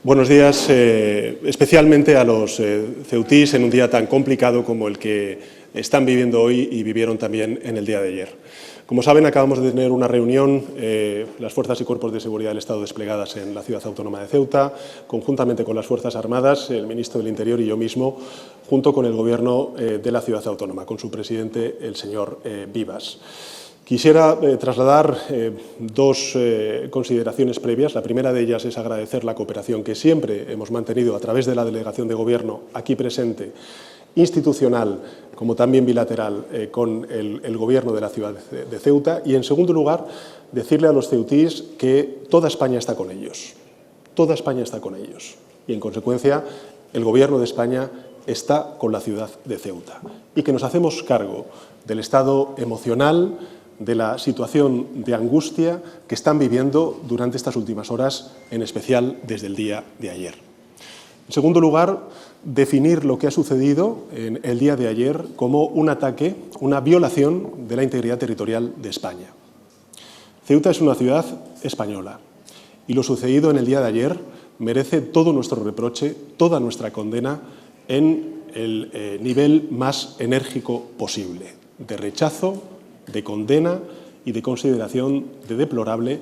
Buenos días, especialmente a los ceutís en un día tan complicado como el que están viviendo hoy y vivieron también en el día de ayer. Como saben, acabamos de tener una reunión, las fuerzas y cuerpos de seguridad del Estado desplegadas en la ciudad autónoma de Ceuta, conjuntamente con las Fuerzas Armadas, el ministro del Interior y yo mismo, junto con el Gobierno de la ciudad autónoma, con su presidente, el señor Vivas. Quisiera trasladar dos consideraciones previas. La primera de ellas es agradecer la cooperación que siempre hemos mantenido a través de la delegación de Gobierno aquí presente, institucional como también bilateral, con el Gobierno de la ciudad de Ceuta. Y, en segundo lugar, decirle a los ceutís que toda España está con ellos. Toda España está con ellos. Y, en consecuencia, el Gobierno de España está con la ciudad de Ceuta. Y que nos hacemos cargo del estado emocional, de la situación de angustia que están viviendo durante estas últimas horas, en especial desde el día de ayer. En segundo lugar, definir lo que ha sucedido en el día de ayer como un ataque, una violación de la integridad territorial de España. Ceuta es una ciudad española y lo sucedido en el día de ayer merece todo nuestro reproche, toda nuestra condena en el nivel más enérgico posible, de rechazo, de condena y de consideración de deplorable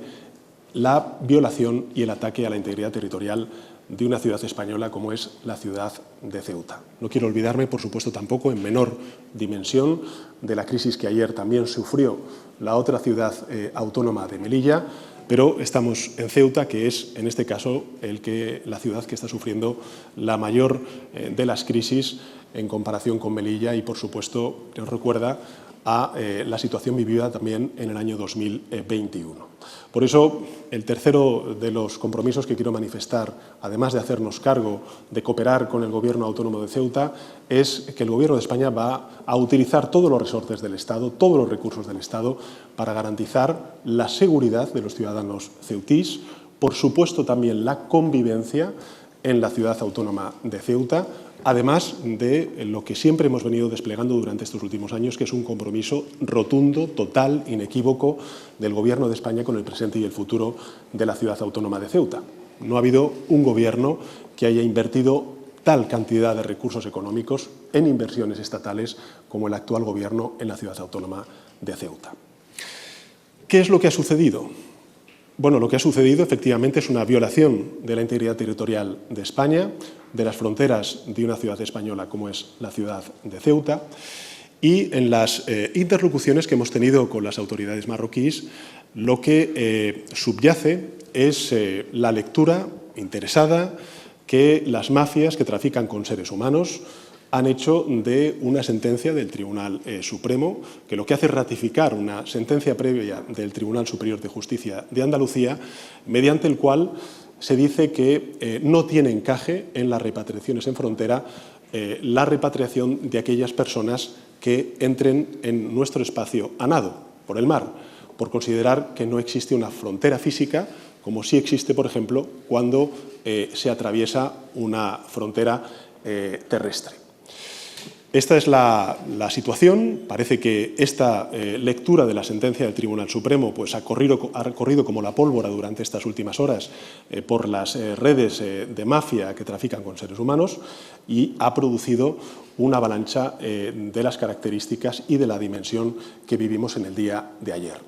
la violación y el ataque a la integridad territorial de una ciudad española como es la ciudad de Ceuta. No quiero olvidarme, por supuesto, tampoco en menor dimensión de la crisis que ayer también sufrió la otra ciudad autónoma de Melilla, pero estamos en Ceuta, que es, en este caso, la ciudad que está sufriendo la mayor de las crisis en comparación con Melilla y, por supuesto, nos recuerda a la situación vivida también en el año 2021. Por eso, el tercero de los compromisos que quiero manifestar, además de hacernos cargo de cooperar con el Gobierno autónomo de Ceuta, es que el Gobierno de España va a utilizar todos los resortes del Estado, todos los recursos del Estado, para garantizar la seguridad de los ciudadanos ceutís, por supuesto también la convivencia en la ciudad autónoma de Ceuta, además de lo que siempre hemos venido desplegando durante estos últimos años, que es un compromiso rotundo, total, inequívoco del Gobierno de España con el presente y el futuro de la ciudad autónoma de Ceuta. No ha habido un Gobierno que haya invertido tal cantidad de recursos económicos en inversiones estatales como el actual Gobierno en la ciudad autónoma de Ceuta. ¿Qué es lo que ha sucedido? Bueno, lo que ha sucedido efectivamente es una violación de la integridad territorial de España, de las fronteras de una ciudad española como es la ciudad de Ceuta, y en las interlocuciones que hemos tenido con las autoridades marroquíes, lo que subyace es la lectura interesada que las mafias que trafican con seres humanos han hecho de una sentencia del Tribunal Supremo, que lo que hace es ratificar una sentencia previa del Tribunal Superior de Justicia de Andalucía, mediante el cual se dice que no tiene encaje en las repatriaciones en frontera la repatriación de aquellas personas que entren en nuestro espacio a nado, por el mar, por considerar que no existe una frontera física, como sí existe, por ejemplo, cuando se atraviesa una frontera terrestre. Esta es la situación. Parece que esta lectura de la sentencia del Tribunal Supremo pues, ha corrido como la pólvora durante estas últimas horas por las redes de mafia que trafican con seres humanos y ha producido una avalancha de las características y de la dimensión que vivimos en el día de ayer.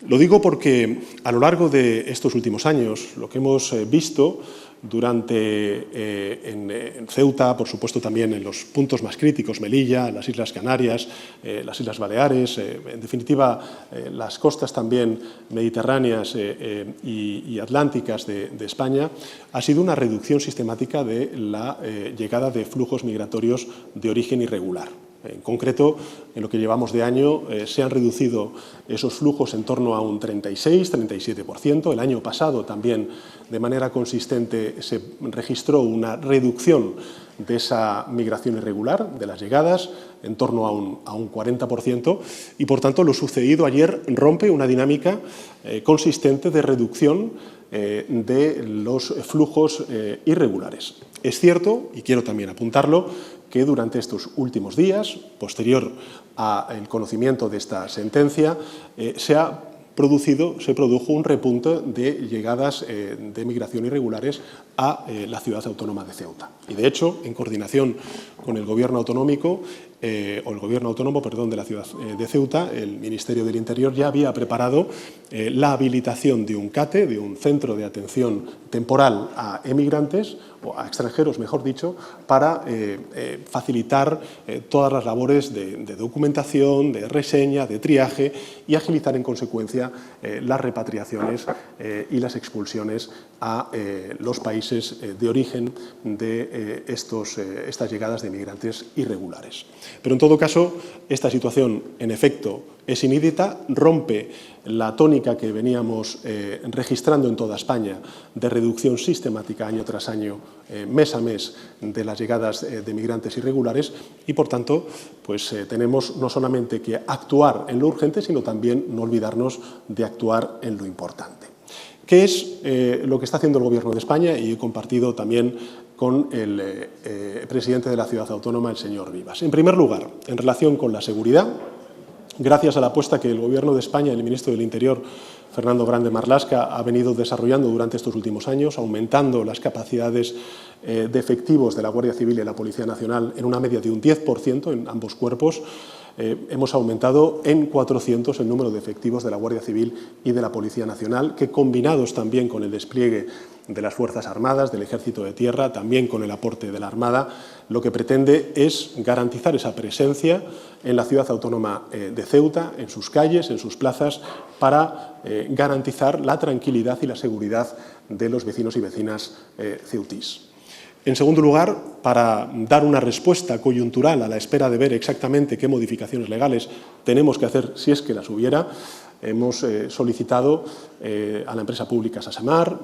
Lo digo porque a lo largo de estos últimos años lo que hemos visto en Ceuta, por supuesto también en los puntos más críticos, Melilla, las Islas Canarias, las Islas Baleares, en definitiva las costas también mediterráneas y atlánticas de España, ha sido una reducción sistemática de la llegada de flujos migratorios de origen irregular. En concreto, en lo que llevamos de año, se han reducido esos flujos en torno a un 36-37%. El año pasado también, de manera consistente, se registró una reducción de esa migración irregular, de las llegadas, en torno a un 40%. Y, por tanto, lo sucedido ayer rompe una dinámica consistente de reducción de los flujos irregulares. Es cierto, y quiero también apuntarlo, que durante estos últimos días, posterior al conocimiento de esta sentencia, se ha se produjo un repunte de llegadas de migración irregulares a la ciudad autónoma de Ceuta. Y, de hecho, en coordinación con el Gobierno autonómico, de la ciudad de Ceuta, el Ministerio del Interior ya había preparado la habilitación de un CATE, de un centro de atención temporal a emigrantes, o a extranjeros, mejor dicho, para facilitar todas las labores de documentación, de reseña, de triaje y agilizar en consecuencia las repatriaciones y las expulsiones a los países de origen de estas llegadas de migrantes irregulares. Pero, en todo caso, esta situación, en efecto, es inédita, rompe la tónica que veníamos registrando en toda España de reducción sistemática año tras año, mes a mes, de las llegadas de migrantes irregulares y, por tanto, pues, tenemos no solamente que actuar en lo urgente, sino también no olvidarnos de actuar en lo importante. ¿Qué es lo que está haciendo el Gobierno de España? Y he compartido también con el presidente de la ciudad autónoma, el señor Rivas. En primer lugar, en relación con la seguridad, gracias a la apuesta que el Gobierno de España y el ministro del Interior, Fernando Grande Marlaska, ha venido desarrollando durante estos últimos años, aumentando las capacidades de efectivos de la Guardia Civil y de la Policía Nacional en una media de un 10% en ambos cuerpos, hemos aumentado en 400 el número de efectivos de la Guardia Civil y de la Policía Nacional, que, combinados también con el despliegue de las Fuerzas Armadas, del Ejército de Tierra, también con el aporte de la Armada, lo que pretende es garantizar esa presencia en la ciudad autónoma de Ceuta, en sus calles, en sus plazas, para garantizar la tranquilidad y la seguridad de los vecinos y vecinas ceutís. En segundo lugar, para dar una respuesta coyuntural a la espera de ver exactamente qué modificaciones legales tenemos que hacer, si es que las hubiera, hemos solicitado a la empresa pública Sasemar,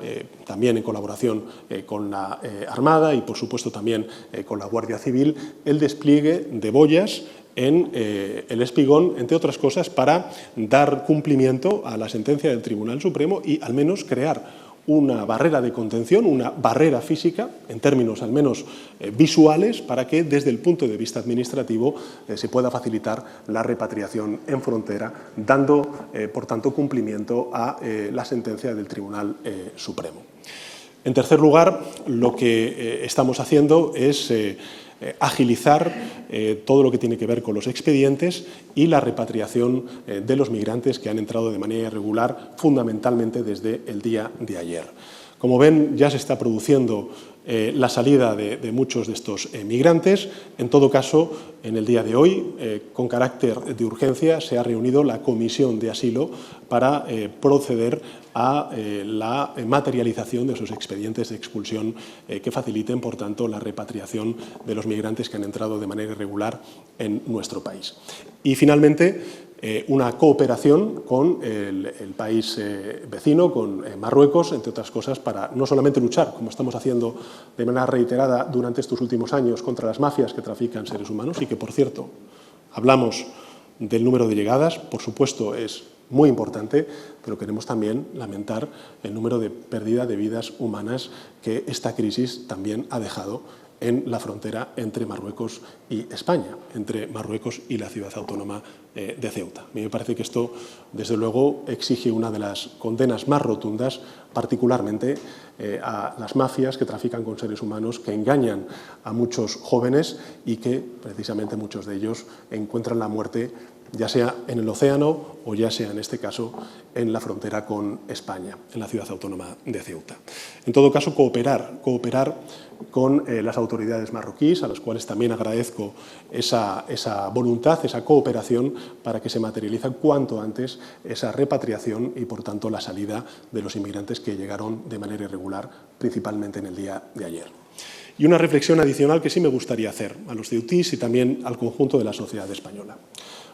también en colaboración con la Armada y, por supuesto, también con la Guardia Civil, el despliegue de boyas en el Espigón, entre otras cosas, para dar cumplimiento a la sentencia del Tribunal Supremo y, al menos, crear una barrera de contención, una barrera física, en términos al menos visuales, para que desde el punto de vista administrativo se pueda facilitar la repatriación en frontera, dando, por tanto, cumplimiento a la sentencia del Tribunal Supremo. En tercer lugar, lo que estamos haciendo es agilizar todo lo que tiene que ver con los expedientes y la repatriación de los migrantes que han entrado de manera irregular, fundamentalmente desde el día de ayer. Como ven, ya se está produciendo la salida de muchos de estos migrantes. En todo caso, en el día de hoy, con carácter de urgencia, se ha reunido la Comisión de Asilo para proceder a la materialización de esos expedientes de expulsión que faciliten, por tanto, la repatriación de los migrantes que han entrado de manera irregular en nuestro país. Y, finalmente, una cooperación con el país vecino, con Marruecos, entre otras cosas, para no solamente luchar, como estamos haciendo de manera reiterada durante estos últimos años, contra las mafias que trafican seres humanos y que, por cierto, hablamos del número de llegadas, por supuesto, es muy importante, pero queremos también lamentar el número de pérdida de vidas humanas que esta crisis también ha dejado en la frontera entre Marruecos y España, entre Marruecos y la ciudad autónoma de Ceuta. A mí me parece que esto, desde luego, exige una de las condenas más rotundas, particularmente a las mafias que trafican con seres humanos, que engañan a muchos jóvenes y que, precisamente, muchos de ellos encuentran la muerte, ya sea en el océano o ya sea, en este caso, en la frontera con España, en la ciudad autónoma de Ceuta. En todo caso, cooperar con las autoridades marroquíes, a las cuales también agradezco esa voluntad, esa cooperación, para que se materialice cuanto antes esa repatriación y, por tanto, la salida de los inmigrantes que llegaron de manera irregular, principalmente en el día de ayer. Y una reflexión adicional que sí me gustaría hacer a los ceutís y también al conjunto de la sociedad española.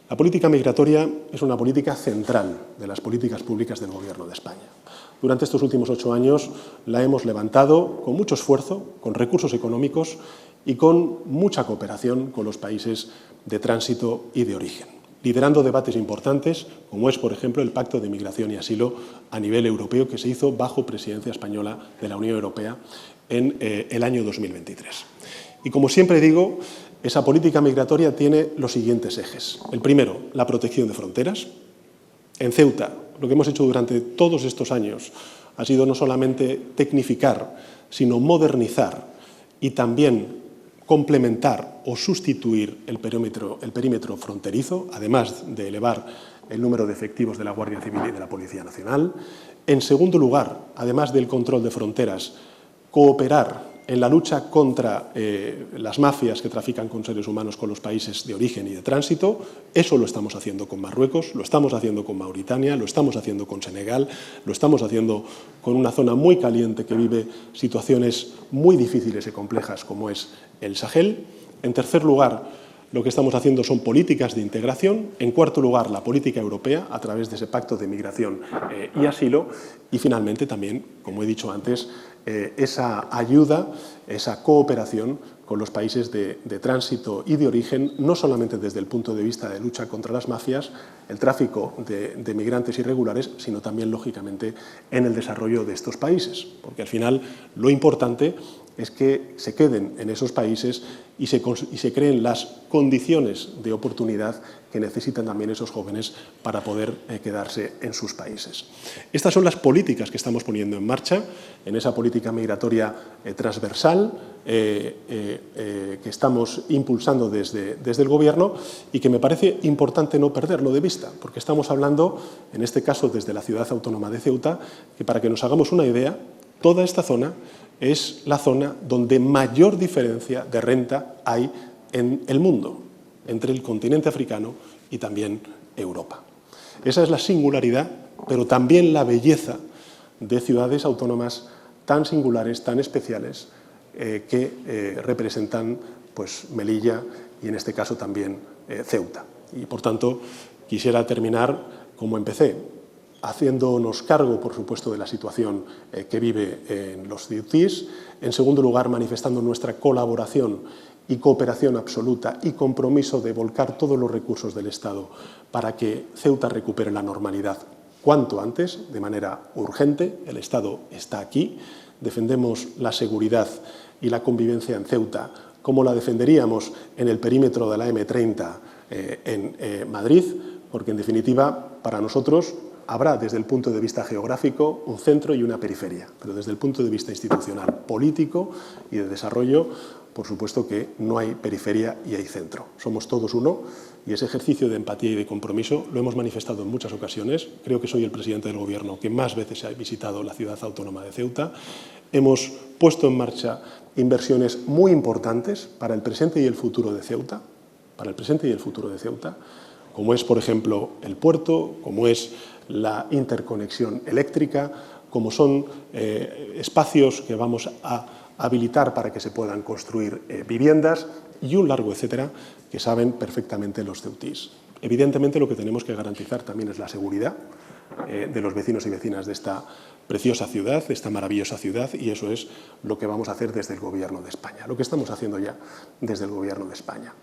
La política migratoria es una política central de las políticas públicas del Gobierno de España. Durante estos últimos 8 años la hemos levantado con mucho esfuerzo, con recursos económicos y con mucha cooperación con los países de tránsito y de origen, liderando debates importantes, como es, por ejemplo, el Pacto de Migración y Asilo a nivel europeo, que se hizo bajo presidencia española de la Unión Europea en el año 2023. Y, como siempre digo, esa política migratoria tiene los siguientes ejes. El primero, la protección de fronteras. En Ceuta lo que hemos hecho durante todos estos años ha sido no solamente tecnificar, sino modernizar y también complementar o sustituir el perímetro fronterizo, además de elevar el número de efectivos de la Guardia Civil y de la Policía Nacional. En segundo lugar, además del control de fronteras, cooperar en la lucha contra las mafias que trafican con seres humanos con los países de origen y de tránsito. Eso lo estamos haciendo con Marruecos, lo estamos haciendo con Mauritania, lo estamos haciendo con Senegal, lo estamos haciendo con una zona muy caliente que vive situaciones muy difíciles y complejas como es el Sahel. En tercer lugar, lo que estamos haciendo son políticas de integración. En cuarto lugar, la política europea a través de ese pacto de migración y asilo. Y finalmente también, como he dicho antes, esa ayuda, esa cooperación con los países de tránsito y de origen, no solamente desde el punto de vista de lucha contra las mafias, el tráfico de migrantes irregulares, sino también, lógicamente, en el desarrollo de estos países. Porque al final lo importante es que se queden en esos países y se creen las condiciones de oportunidad que necesitan también esos jóvenes para poder quedarse en sus países. Estas son las políticas que estamos poniendo en marcha, en esa política migratoria transversal que estamos impulsando desde el Gobierno y que me parece importante no perderlo de vista, porque estamos hablando, en este caso desde la ciudad autónoma de Ceuta, que para que nos hagamos una idea, toda esta zona es la zona donde mayor diferencia de renta hay en el mundo, entre el continente africano y también Europa. Esa es la singularidad, pero también la belleza de ciudades autónomas tan singulares, tan especiales, que representan pues, Melilla y, en este caso, también Ceuta. Y, por tanto, quisiera terminar como empecé, haciéndonos cargo, por supuesto, de la situación que vive en los CEUTIs. En segundo lugar, manifestando nuestra colaboración y cooperación absoluta y compromiso de volcar todos los recursos del Estado para que Ceuta recupere la normalidad cuanto antes, de manera urgente. El Estado está aquí. Defendemos la seguridad y la convivencia en Ceuta como la defenderíamos en el perímetro de la M30 en Madrid, porque, en definitiva, para nosotros habrá, desde el punto de vista geográfico, un centro y una periferia, pero desde el punto de vista institucional, político y de desarrollo, por supuesto que no hay periferia y hay centro. Somos todos uno y ese ejercicio de empatía y de compromiso lo hemos manifestado en muchas ocasiones. Creo que soy el presidente del Gobierno que más veces ha visitado la ciudad autónoma de Ceuta. Hemos puesto en marcha inversiones muy importantes para el presente y el futuro de Ceuta, como es, por ejemplo, el puerto, como es la interconexión eléctrica, como son espacios que vamos a habilitar para que se puedan construir viviendas y un largo etcétera que saben perfectamente los ceutíes. Evidentemente, lo que tenemos que garantizar también es la seguridad de los vecinos y vecinas de esta preciosa ciudad, de esta maravillosa ciudad, y eso es lo que vamos a hacer desde el Gobierno de España, lo que estamos haciendo ya desde el Gobierno de España.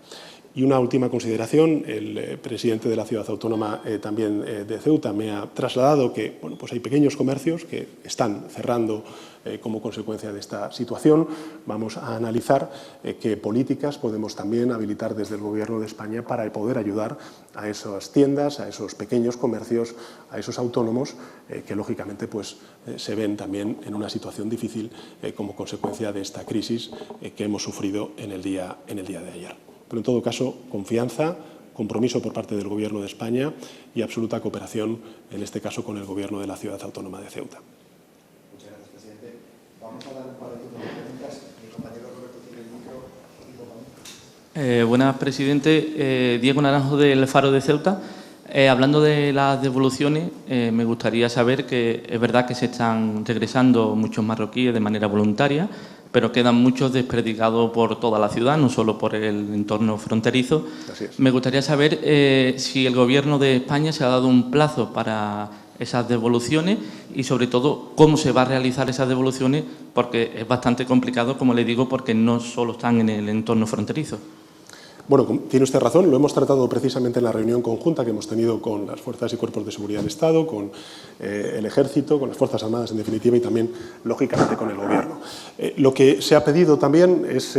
Y una última consideración, el presidente de la ciudad autónoma también de Ceuta me ha trasladado que bueno, pues hay pequeños comercios que están cerrando como consecuencia de esta situación. Vamos a analizar qué políticas podemos también habilitar desde el Gobierno de España para poder ayudar a esas tiendas, a esos pequeños comercios, a esos autónomos que lógicamente pues, se ven también en una situación difícil como consecuencia de esta crisis que hemos sufrido en el día de ayer. Pero, en todo caso, confianza, compromiso por parte del Gobierno de España y absoluta cooperación, en este caso, con el Gobierno de la ciudad autónoma de Ceuta. Muchas gracias, presidente. Vamos a dar un par de preguntas. Mi compañero Roberto tiene el micro. Buenas, presidente. Diego Naranjo, del Faro de Ceuta. Hablando de las devoluciones, me gustaría saber que es verdad que se están regresando muchos marroquíes de manera voluntaria, pero quedan muchos desperdigados por toda la ciudad, no solo por el entorno fronterizo. Así es. Me gustaría saber si el Gobierno de España se ha dado un plazo para esas devoluciones y, sobre todo, cómo se va a realizar esas devoluciones, porque es bastante complicado, como le digo, porque no solo están en el entorno fronterizo. Bueno, tiene usted razón, lo hemos tratado precisamente en la reunión conjunta que hemos tenido con las fuerzas y cuerpos de seguridad del Estado, con el Ejército, con las Fuerzas Armadas en definitiva y también, lógicamente, con el Gobierno. Lo que se ha pedido también es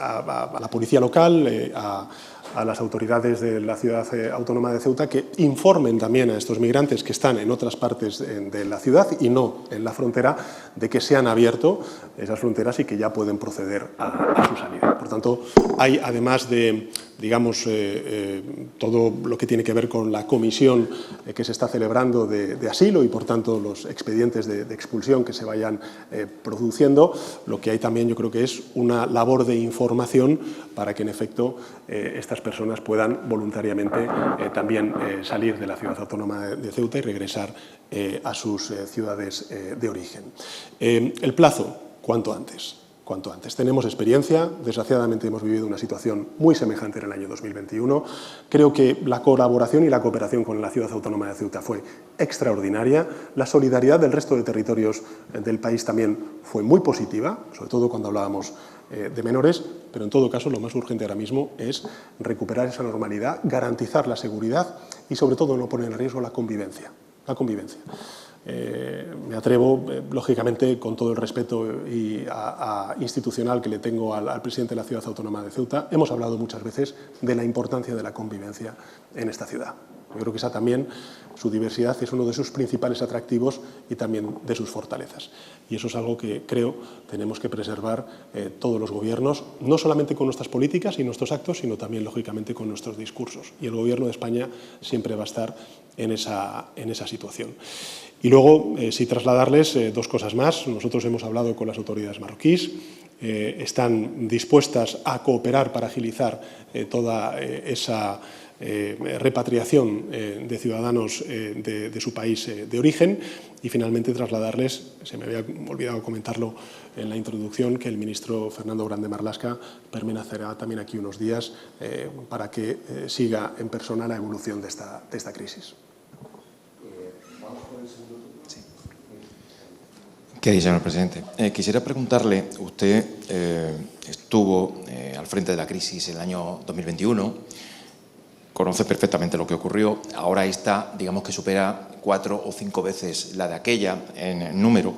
a la policía local, a a las autoridades de la ciudad autónoma de Ceuta que informen también a estos migrantes que están en otras partes de la ciudad y no en la frontera, de que se han abierto esas fronteras y que ya pueden proceder a su salida. Por tanto, hay, además de, digamos, todo lo que tiene que ver con la comisión que se está celebrando de asilo y, por tanto, los expedientes de expulsión que se vayan produciendo, lo que hay también, yo creo que es una labor de información para que, en efecto, estas personas puedan voluntariamente también salir de la ciudad autónoma de Ceuta y regresar a sus ciudades de origen. El plazo, cuanto antes. Cuanto antes. Tenemos experiencia, desgraciadamente hemos vivido una situación muy semejante en el año 2021. Creo que la colaboración y la cooperación con la ciudad autónoma de Ceuta fue extraordinaria. La solidaridad del resto de territorios del país también fue muy positiva, sobre todo cuando hablábamos de menores, pero en todo caso lo más urgente ahora mismo es recuperar esa normalidad, garantizar la seguridad y sobre todo no poner en riesgo la convivencia. Me atrevo, lógicamente, con todo el respeto institucional que le tengo al presidente de la Ciudad Autónoma de Ceuta, hemos hablado muchas veces de la importancia de la convivencia en esta ciudad. Yo creo que esa también, su diversidad, es uno de sus principales atractivos y también de sus fortalezas. Y eso es algo que creo tenemos que preservar todos los gobiernos, no solamente con nuestras políticas y nuestros actos, sino también, lógicamente, con nuestros discursos. Y el Gobierno de España siempre va a estar en esa situación. Y luego, sí trasladarles dos cosas más. Nosotros hemos hablado con las autoridades marroquíes, están dispuestas a cooperar para agilizar toda esa repatriación de ciudadanos de su país de origen y, finalmente, trasladarles, se me había olvidado comentarlo en la introducción, que el ministro Fernando Grande Marlaska permanecerá también aquí unos días para que siga en persona la evolución de esta crisis. ¿Qué dice, señor presidente? Quisiera preguntarle, usted estuvo al frente de la crisis en el año 2021, conoce perfectamente lo que ocurrió, ahora esta, digamos que supera 4 o 5 veces la de aquella en número.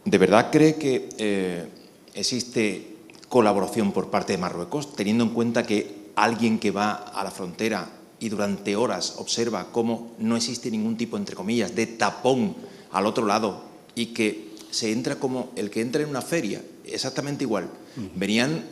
¿De verdad cree que existe colaboración por parte de Marruecos, teniendo en cuenta que alguien que va a la frontera y durante horas observa cómo no existe ningún tipo, entre comillas, de tapón al otro lado y que se entra como el que entra en una feria, exactamente igual? Venían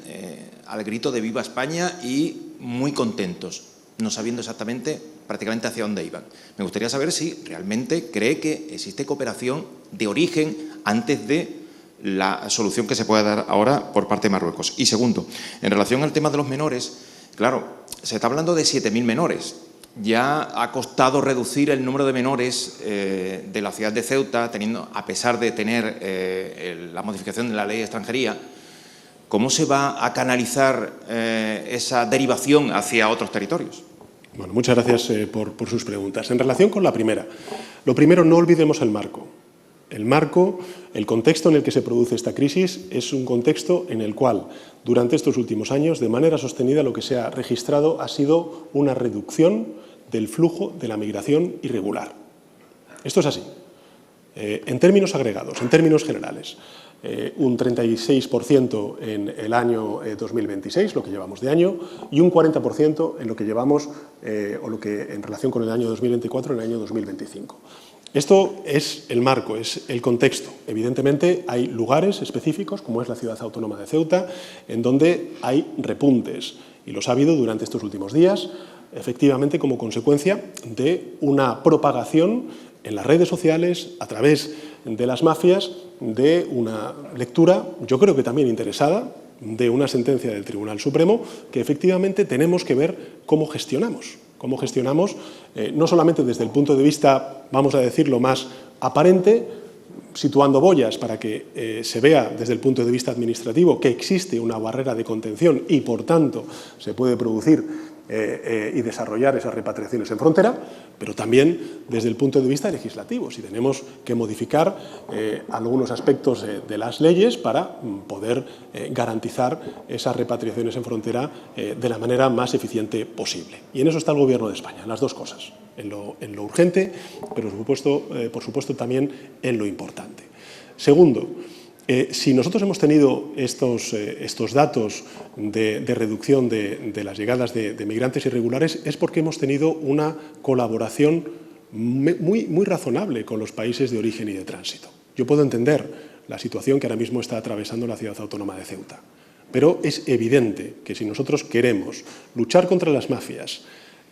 al grito de ¡Viva España! Y muy contentos, no sabiendo exactamente prácticamente hacia dónde iban. Me gustaría saber si realmente cree que existe cooperación de origen antes de la solución que se pueda dar ahora por parte de Marruecos. Y segundo, en relación al tema de los menores, claro, se está hablando de 7.000 menores. Ya ha costado reducir el número de menores de la ciudad de Ceuta, a pesar de tener la modificación de la ley de extranjería. ¿Cómo se va a canalizar esa derivación hacia otros territorios? Bueno, muchas gracias por sus preguntas. En relación con la primera, lo primero, no olvidemos el marco. El marco, el contexto en el que se produce esta crisis, es un contexto en el cual, durante estos últimos años, de manera sostenida, lo que se ha registrado ha sido una reducción del flujo de la migración irregular. Esto es así. En términos agregados, en términos generales, un 36% en el año 2026, lo que llevamos de año, y un 40% en lo que llevamos, en relación con el año 2024, en el año 2025. Esto es el marco, es el contexto. Evidentemente, hay lugares específicos, como es la ciudad autónoma de Ceuta, en donde hay repuntes, y los ha habido durante estos últimos días, efectivamente como consecuencia de una propagación en las redes sociales, a través de las mafias, de una lectura, yo creo que también interesada, de una sentencia del Tribunal Supremo, que efectivamente tenemos que ver cómo gestionamos. Cómo gestionamos, no solamente desde el punto de vista, vamos a decirlo, más aparente, situando boyas para que se vea desde el punto de vista administrativo que existe una barrera de contención y, por tanto, se puede producir y desarrollar esas repatriaciones en frontera, pero también desde el punto de vista legislativo, si tenemos que modificar algunos aspectos de las leyes para poder garantizar esas repatriaciones en frontera de la manera más eficiente posible. Y en eso está el Gobierno de España, en las dos cosas, en lo urgente, pero por supuesto también en lo importante. Segundo, Si nosotros hemos tenido estos datos de reducción de las llegadas de migrantes irregulares es porque hemos tenido una colaboración muy razonable con los países de origen y de tránsito. Yo puedo entender la situación que ahora mismo está atravesando la ciudad autónoma de Ceuta, pero es evidente que si nosotros queremos luchar contra las mafias,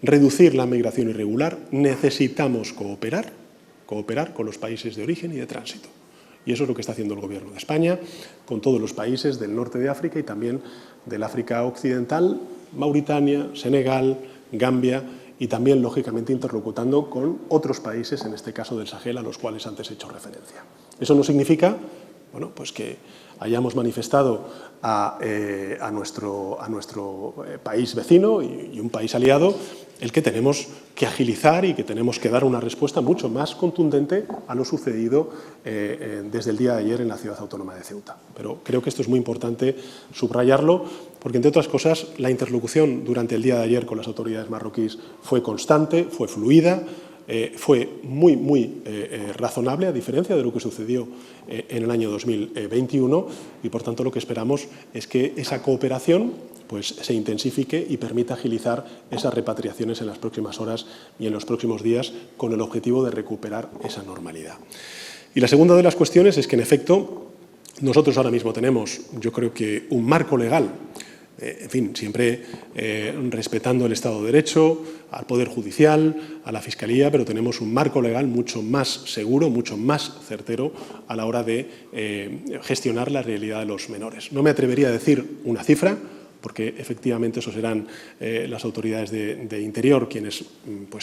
reducir la migración irregular, necesitamos cooperar con los países de origen y de tránsito. Y eso es lo que está haciendo el Gobierno de España con todos los países del norte de África y también del África occidental, Mauritania, Senegal, Gambia y también, lógicamente, interlocutando con otros países, en este caso del Sahel, a los cuales antes he hecho referencia. Eso no significa pues que hayamos manifestado a nuestro país vecino y un país aliado el que tenemos que agilizar y que tenemos que dar una respuesta mucho más contundente a lo sucedido desde el día de ayer en la ciudad autónoma de Ceuta. Pero creo que esto es muy importante subrayarlo porque, entre otras cosas, la interlocución durante el día de ayer con las autoridades marroquíes fue constante, fue fluida, fue muy razonable, a diferencia de lo que sucedió en el año 2021 y, por tanto, lo que esperamos es que esa cooperación se intensifique y permita agilizar esas repatriaciones en las próximas horas y en los próximos días con el objetivo de recuperar esa normalidad. Y la segunda de las cuestiones es que, en efecto, nosotros ahora mismo tenemos, yo creo que un marco legal, en fin, siempre respetando el Estado de Derecho, al Poder Judicial, a la Fiscalía, pero tenemos un marco legal mucho más seguro, mucho más certero a la hora de gestionar la realidad de los menores. No me atrevería a decir una cifra, porque efectivamente eso serán las autoridades de Interior quienes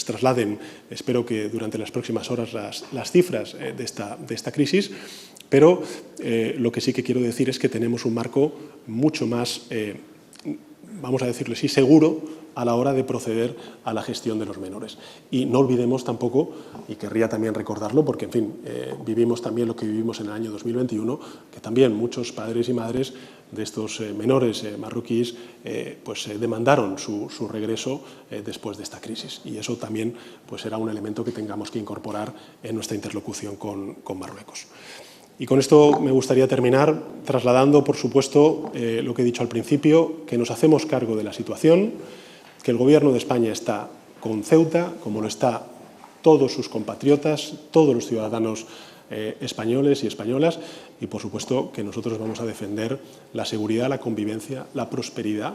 trasladen, espero que durante las próximas horas, las cifras de esta crisis, pero lo que sí que quiero decir es que tenemos un marco mucho más, vamos a decirlo así, seguro a la hora de proceder a la gestión de los menores. Y no olvidemos tampoco, y querría también recordarlo, porque, en fin, vivimos también lo que vivimos en el año 2021, que también muchos padres y madres de estos menores marroquíes demandaron su regreso después de esta crisis. Y eso también será un elemento que tengamos que incorporar en nuestra interlocución con Marruecos. Y con esto me gustaría terminar trasladando, por supuesto, lo que he dicho al principio, que nos hacemos cargo de la situación, que el Gobierno de España está con Ceuta, como lo está todos sus compatriotas, todos los ciudadanos españoles y españolas, y por supuesto que nosotros vamos a defender la seguridad, la convivencia, la prosperidad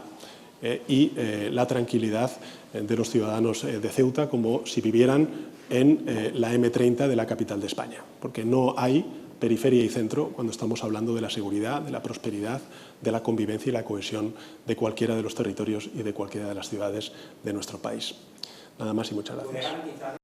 y la tranquilidad de los ciudadanos de Ceuta como si vivieran en la M30 de la capital de España, porque no hay periferia y centro cuando estamos hablando de la seguridad, de la prosperidad, de la convivencia y la cohesión de cualquiera de los territorios y de cualquiera de las ciudades de nuestro país. Nada más y muchas gracias.